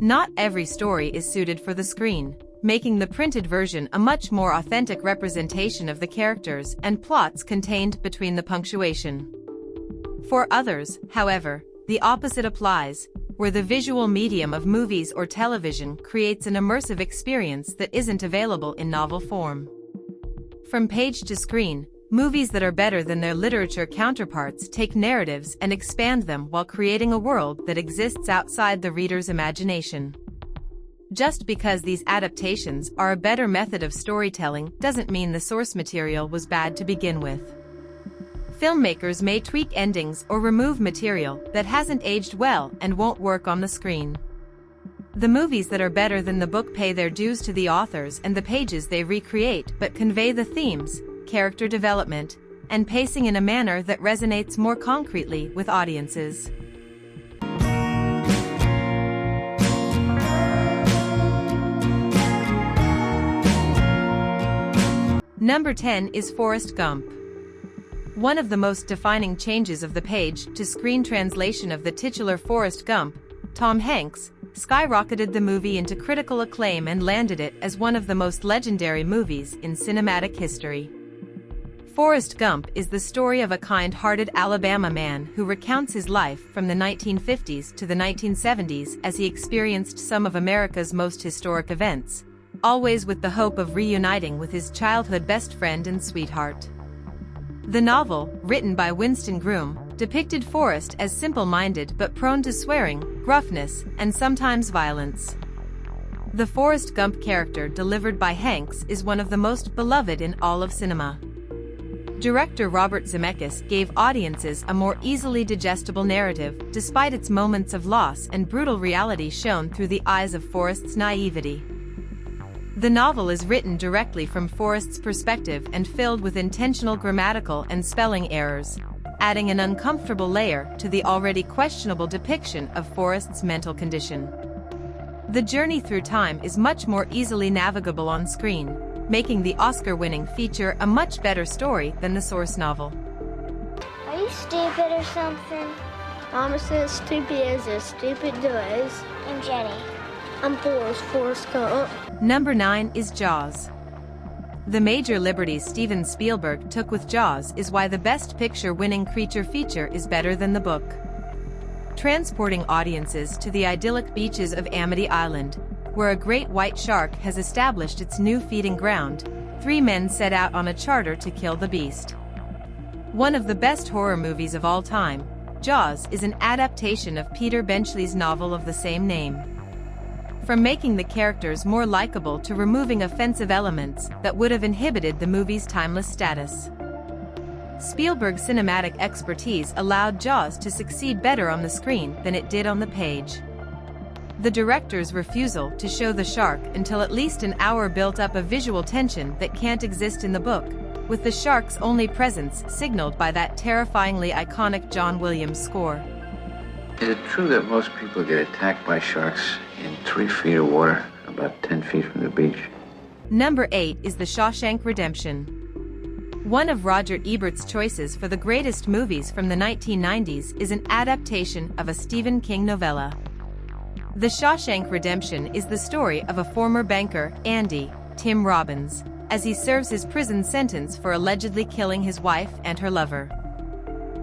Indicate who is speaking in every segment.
Speaker 1: Not every story is suited for the screen, making the printed version a much more authentic representation of the characters and plots contained between the punctuation. For others, however, the opposite applies, where the visual medium of movies or television creates an immersive experience that isn't available in novel form. From page to screen, movies that are better than their literature counterparts take narratives and expand them while creating a world that exists outside the reader's imagination. Just because these adaptations are a better method of storytelling doesn't mean the source material was bad to begin with. Filmmakers may tweak endings or remove material that hasn't aged well and won't work on the screen. The movies that are better than the book pay their dues to the authors and the pages they recreate but convey the themes, character development, and pacing in a manner that resonates more concretely with audiences. Number 10 is Forrest Gump. One of the most defining changes of the page-to-screen translation of the titular Forrest Gump, Tom Hanks, skyrocketed the movie into critical acclaim and landed it as one of the most legendary movies in cinematic history. Forrest Gump is the story of a kind-hearted Alabama man who recounts his life from the 1950s to the 1970s as he experienced some of America's most historic events, always with the hope of reuniting with his childhood best friend and sweetheart. The novel, written by Winston Groom, depicted Forrest as simple-minded but prone to swearing, gruffness, and sometimes violence. The Forrest Gump character delivered by Hanks is one of the most beloved in all of cinema. Director Robert Zemeckis gave audiences a more easily digestible narrative despite its moments of loss and brutal reality shown through the eyes of Forrest's naivety. The novel is written directly from Forrest's perspective and filled with intentional grammatical and spelling errors, adding an uncomfortable layer to the already questionable depiction of Forrest's mental condition. The journey through time is much more easily navigable on screen, making the Oscar-winning feature a much better story than the source novel.
Speaker 2: Are you stupid or something?
Speaker 3: Mama says stupid as stupid does.
Speaker 2: I'm Jenny.
Speaker 3: I'm Forrest Gump.
Speaker 1: Number 9 is Jaws. The major liberties Steven Spielberg took with Jaws is why the Best Picture-winning creature feature is better than the book. Transporting audiences to the idyllic beaches of Amity Island, where a great white shark has established its new feeding ground, 3 men set out on a charter to kill the beast. One of the best horror movies of all time, Jaws is an adaptation of Peter Benchley's novel of the same name. From making the characters more likable to removing offensive elements that would have inhibited the movie's timeless status. Spielberg's cinematic expertise allowed Jaws to succeed better on the screen than it did on the page. The director's refusal to show the shark until at least an hour built up a visual tension that can't exist in the book, with the shark's only presence signaled by that terrifyingly iconic John Williams score.
Speaker 4: Is it true that most people get attacked by sharks in 3 feet of water, about 10 feet from the beach?
Speaker 1: Number 8 is The Shawshank Redemption. One of Roger Ebert's choices for the greatest movies from the 1990s is an adaptation of a Stephen King novella. The Shawshank Redemption is the story of a former banker, Andy, Tim Robbins, as he serves his prison sentence for allegedly killing his wife and her lover.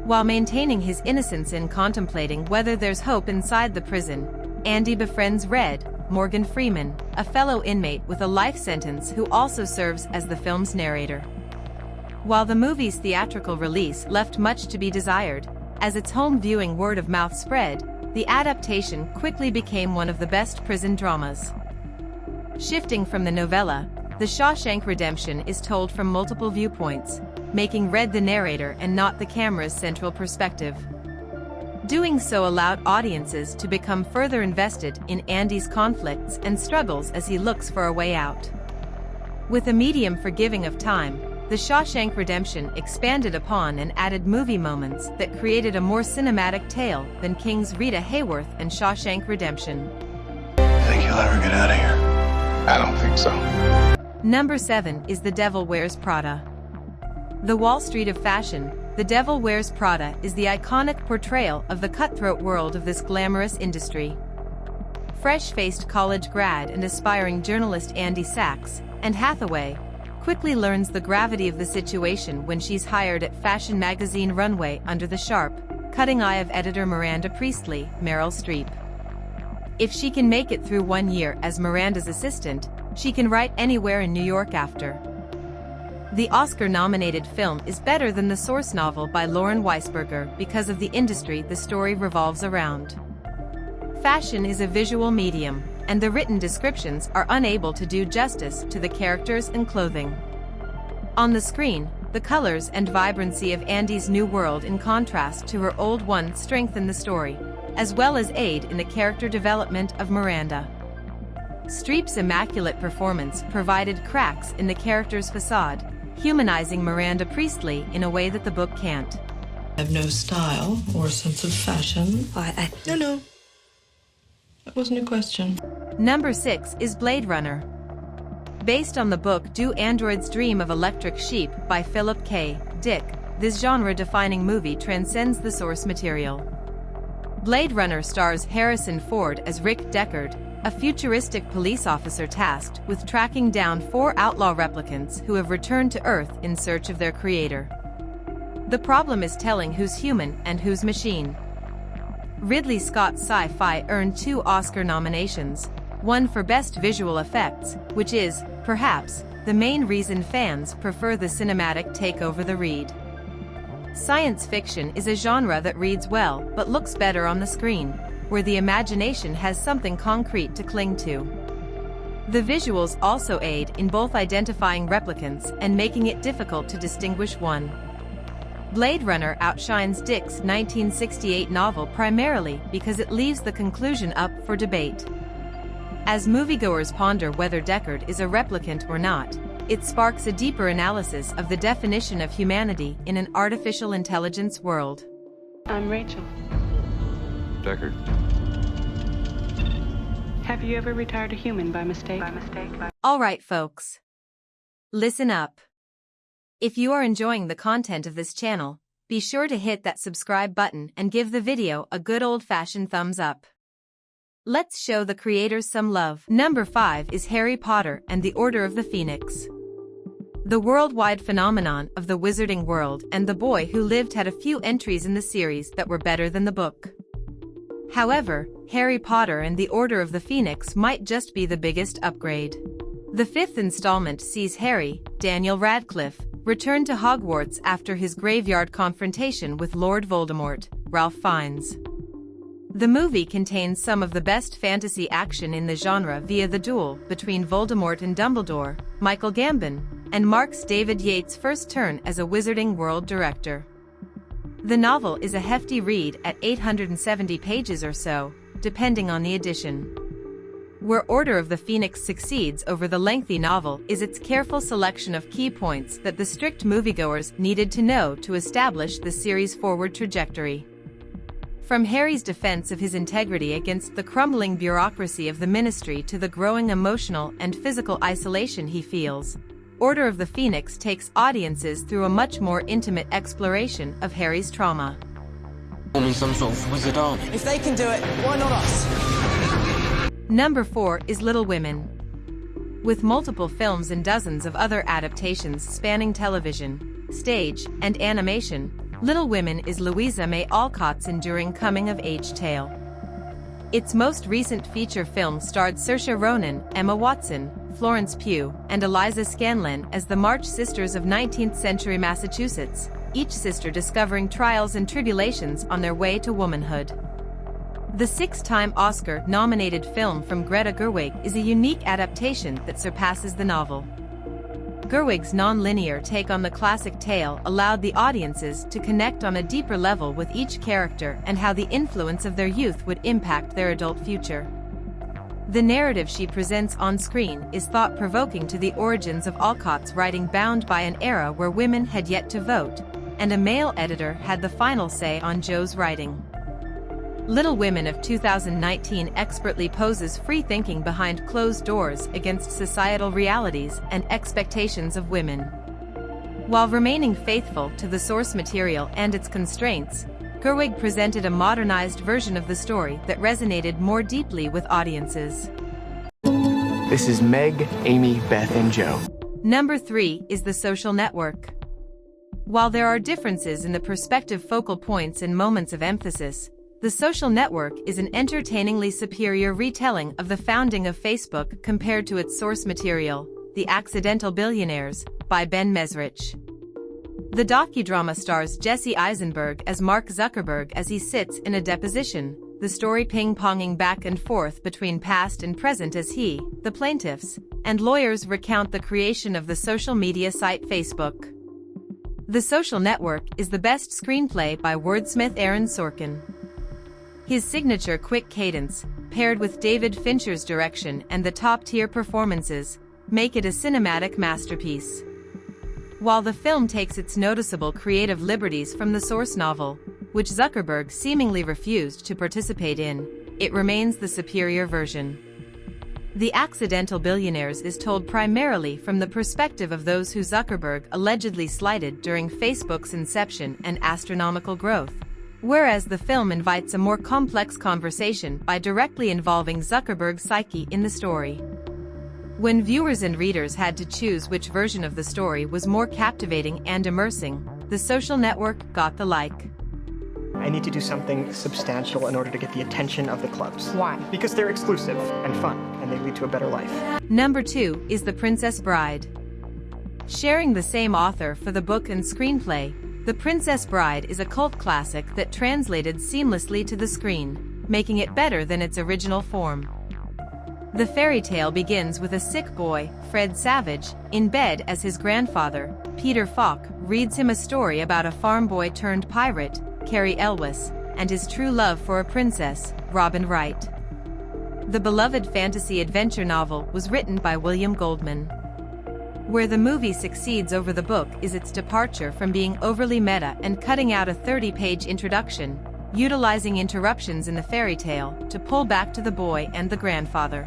Speaker 1: While maintaining his innocence and contemplating whether there's hope inside the prison, Andy befriends Red, Morgan Freeman, a fellow inmate with a life sentence who also serves as the film's narrator. While the movie's theatrical release left much to be desired, as its home viewing word of mouth spread, the adaptation quickly became one of the best prison dramas. Shifting from the novella, The Shawshank Redemption is told from multiple viewpoints, making Red the narrator and not the camera's central perspective. Doing so allowed audiences to become further invested in Andy's conflicts and struggles as he looks for a way out. With a medium forgiving of time, The Shawshank Redemption expanded upon and added movie moments that created a more cinematic tale than King's Rita Hayworth and Shawshank Redemption.
Speaker 5: Think you'll ever get out of here?
Speaker 6: I don't think so.
Speaker 1: Number 7 is The Devil Wears Prada. The Wall Street of fashion, The Devil Wears Prada is the iconic portrayal of the cutthroat world of this glamorous industry. fresh-faced college grad and aspiring journalist Andy Sachs, and Hathaway, quickly learns the gravity of the situation when she's hired at fashion magazine runway under the sharp, cutting eye of editor Miranda Priestley, Meryl Streep. If she can make it through 1 year as Miranda's assistant, she can write anywhere in New York after. The Oscar-nominated film is better than the source novel by Lauren Weisberger because of the industry the story revolves around. Fashion is a visual medium, and the written descriptions are unable to do justice to the characters and clothing. On the screen, the colors and vibrancy of Andy's new world in contrast to her old one strengthen the story, as well as aid in the character development of Miranda. Streep's immaculate performance provided cracks in the character's facade, humanizing Miranda Priestley in a way that the book can't.
Speaker 6: I have no style or sense of fashion. No. That wasn't a question.
Speaker 1: Number 6 is Blade Runner. Based on the book Do Androids Dream of Electric Sheep by Philip K. Dick, this genre-defining movie transcends the source material. Blade Runner stars Harrison Ford as Rick Deckard, a futuristic police officer tasked with tracking down 4 outlaw replicants who have returned to Earth in search of their creator. The problem is telling who's human and who's machine. Ridley Scott's sci-fi earned 2 Oscar nominations, one for Best Visual Effects, which is, perhaps, the main reason fans prefer the cinematic take over the read. Science fiction is a genre that reads well but looks better on the screen, where the imagination has something concrete to cling to. The visuals also aid in both identifying replicants and making it difficult to distinguish one. Blade Runner outshines Dick's 1968 novel primarily because it leaves the conclusion up for debate. As moviegoers ponder whether Deckard is a replicant or not, it sparks a deeper analysis of the definition of humanity in an artificial intelligence world.
Speaker 7: I'm Rachel.
Speaker 5: Deckard.
Speaker 7: Have you ever retired a human by mistake?
Speaker 1: All right, folks. Listen up. If you are enjoying the content of this channel, be sure to hit that subscribe button and give the video a good old-fashioned thumbs up. Let's show the creators some love. Number 5 is Harry Potter and the Order of the Phoenix. The worldwide phenomenon of the wizarding world and the boy who lived had a few entries in the series that were better than the book. However, Harry Potter and the Order of the Phoenix might just be the biggest upgrade. The 5th installment sees Harry, Daniel Radcliffe, return to Hogwarts after his graveyard confrontation with Lord Voldemort, Ralph Fiennes. The movie contains some of the best fantasy action in the genre via the duel between Voldemort and Dumbledore, Michael Gambon, and marks David Yates' first turn as a Wizarding World director. The novel is a hefty read at 870 pages or so, depending on the edition. Where Order of the Phoenix succeeds over the lengthy novel is its careful selection of key points that the strict moviegoers needed to know to establish the series' forward trajectory. From Harry's defense of his integrity against the crumbling bureaucracy of the Ministry to the growing emotional and physical isolation he feels, Order of the Phoenix takes audiences through a much more intimate exploration of Harry's trauma.
Speaker 8: Forming some sort of wizard army. If they can do it, why not us?
Speaker 1: Number 4 is Little Women. With multiple films and dozens of other adaptations spanning television, stage, and animation, Little Women is Louisa May Alcott's enduring coming-of-age tale. Its most recent feature film starred Saoirse Ronan, Emma Watson, Florence Pugh, and Eliza Scanlon as the March Sisters of 19th-century Massachusetts, each sister discovering trials and tribulations on their way to womanhood. The 6-time Oscar-nominated film from Greta Gerwig is a unique adaptation that surpasses the novel. Gerwig's non-linear take on the classic tale allowed the audiences to connect on a deeper level with each character and how the influence of their youth would impact their adult future. The narrative she presents on screen is thought-provoking to the origins of Alcott's writing, bound by an era where women had yet to vote, and a male editor had the final say on Jo's writing. Little Women of 2019 expertly poses free thinking behind closed doors against societal realities and expectations of women. While remaining faithful to the source material and its constraints, Gerwig presented a modernized version of the story that resonated more deeply with audiences.
Speaker 9: This is Meg, Amy, Beth, and Joe.
Speaker 1: Number 3 is The Social Network. While there are differences in the perspective focal points and moments of emphasis, The Social Network is an entertainingly superior retelling of the founding of Facebook compared to its source material, The Accidental Billionaires, by Ben Mesrich. The docudrama stars Jesse Eisenberg as Mark Zuckerberg as he sits in a deposition, the story ping-ponging back and forth between past and present as he, the plaintiffs, and lawyers recount the creation of the social media site Facebook. The Social Network is the best screenplay by wordsmith Aaron Sorkin. His signature quick cadence, paired with David Fincher's direction and the top-tier performances, make it a cinematic masterpiece. While the film takes its noticeable creative liberties from the source novel, which Zuckerberg seemingly refused to participate in, it remains the superior version. The Accidental Billionaires is told primarily from the perspective of those who Zuckerberg allegedly slighted during Facebook's inception and astronomical growth, whereas the film invites a more complex conversation by directly involving Zuckerberg's psyche in the story. When viewers and readers had to choose which version of the story was more captivating and immersing, The Social Network got the like.
Speaker 9: I need to do something substantial in order to get the attention of the clubs.
Speaker 10: Why?
Speaker 9: Because they're exclusive and fun, and they lead to a better life.
Speaker 1: Number 2 is The Princess Bride. Sharing the same author for the book and screenplay, The Princess Bride is a cult classic that translated seamlessly to the screen, making it better than its original form. The fairy tale begins with a sick boy, Fred Savage, in bed as his grandfather, Peter Falk, reads him a story about a farm boy turned pirate, Cary Elwes, and his true love for a princess, Robin Wright. The beloved fantasy adventure novel was written by William Goldman. Where the movie succeeds over the book is its departure from being overly meta and cutting out a 30-page introduction, utilizing interruptions in the fairy tale to pull back to the boy and the grandfather.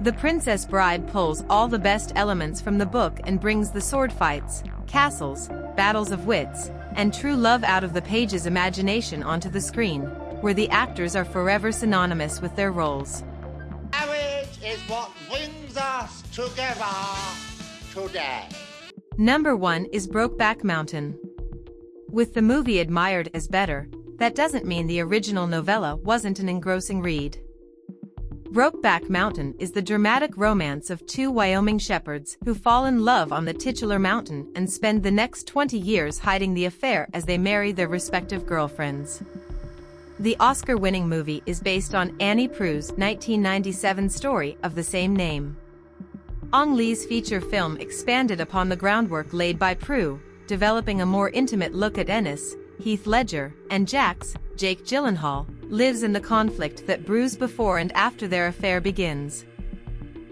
Speaker 1: The Princess Bride pulls all the best elements from the book and brings the sword fights, castles, battles of wits, and true love out of the page's imagination onto the screen, where the actors are forever synonymous with their roles.
Speaker 11: Marriage is what brings us together today.
Speaker 1: Number 1 is Brokeback Mountain. With the movie admired as better, that doesn't mean the original novella wasn't an engrossing read. Brokeback Mountain is the dramatic romance of two Wyoming shepherds who fall in love on the titular mountain and spend the next 20 years hiding the affair as they marry their respective girlfriends. The Oscar-winning movie is based on Annie Proulx's 1997 story of the same name. Ang Lee's feature film expanded upon the groundwork laid by Proulx, developing a more intimate look at Ennis, Heath Ledger, and Jake Gyllenhaal, lives in the conflict that brews before and after their affair begins.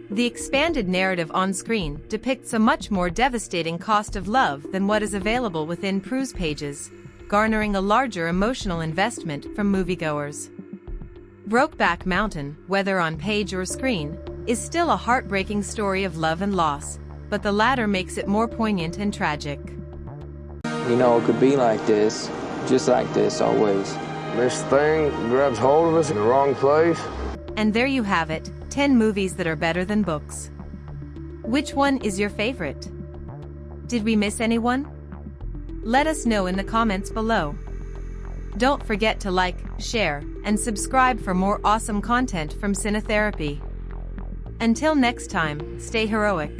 Speaker 1: The expanded narrative on screen depicts a much more devastating cost of love than what is available within Proulx's pages, garnering a larger emotional investment from moviegoers. Brokeback Mountain, whether on page or screen, is still a heartbreaking story of love and loss, but the latter makes it more poignant and tragic.
Speaker 8: You know, it could be like this, just like this always.
Speaker 12: This thing grabs hold of us in the wrong place.
Speaker 1: And there you have it, 10 movies that are better than books. Which one is your favorite? Did we miss anyone? Let us know in the comments below. Don't forget to like, share, and subscribe for more awesome content from Cinetherapy. Until next time, stay heroic.